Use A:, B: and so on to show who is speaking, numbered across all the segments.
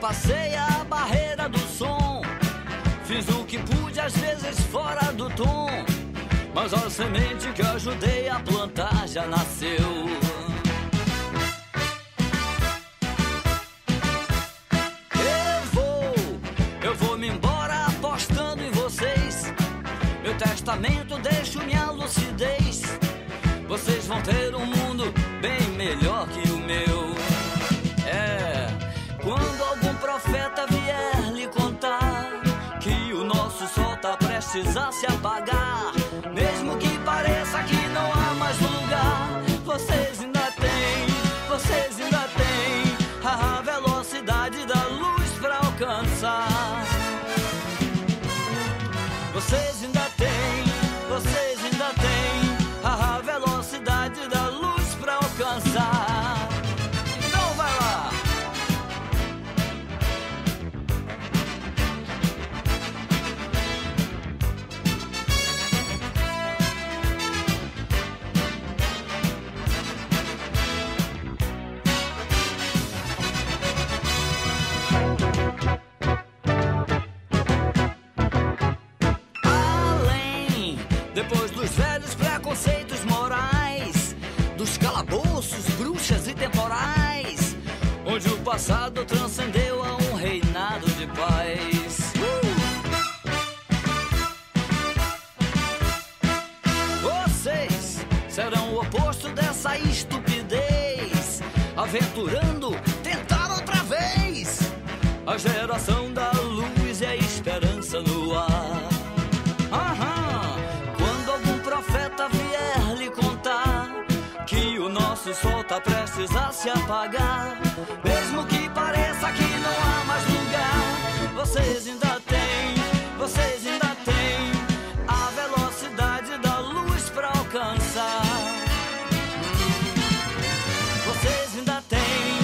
A: Ultrapassei a barreira do som, fiz o que pude, às vezes fora do tom, mas a semente que ajudei a plantar já nasceu. Eu vou me embora apostando em vocês. Meu testamento deixo minha lucidez. Vocês vão ter um mundo bem melhor que o meu. Quando algum profeta vier lhe contar que o nosso sol tá prestes a se apagar, mesmo que pareça que não há mais lugar, vocês ainda têm a velocidade da luz pra alcançar. Vocês ainda têm a velocidade da luz pra alcançar. Então vai lá. Depois dos velhos preconceitos morais, dos calabouços, bruxas e temporais, onde o passado transcendeu a um reinado de paz. Vocês serão o oposto dessa estupidez, aventurando, tentar outra vez. A geração da luz e a esperança no ar. Vier lhe contar que o nosso sol tá prestes a se apagar, mesmo que pareça que não há mais lugar, vocês ainda têm a velocidade da luz pra alcançar. Vocês ainda têm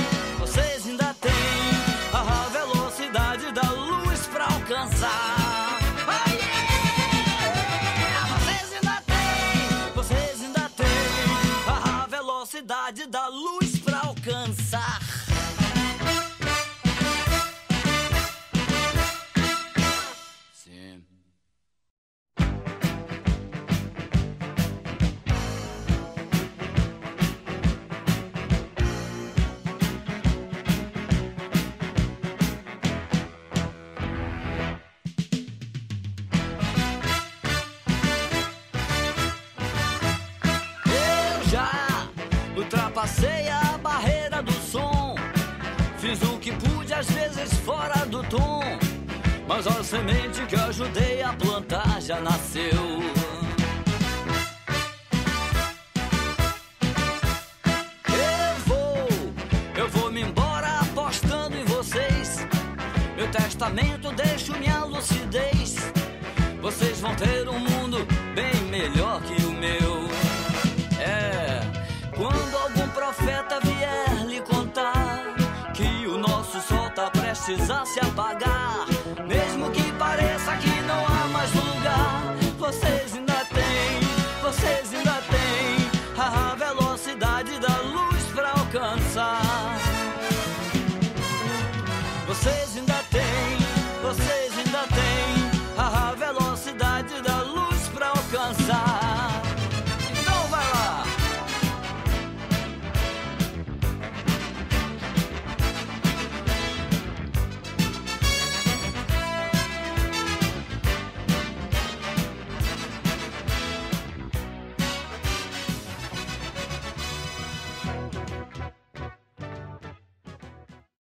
A: a velocidade da luz pra alcançar. Velocidade da luz pra alcançar. Sim. Ultrapassei a barreira do som, fiz o que pude, às vezes fora do tom, mas a semente que ajudei a plantar já nasceu. Eu vou me embora apostando em vocês. Meu testamento deixo minha lucidez. Vocês vão ter um mundo bem melhor que o meu. Quando algum profeta vier lhe contar que o nosso sol tá prestes a se apagar,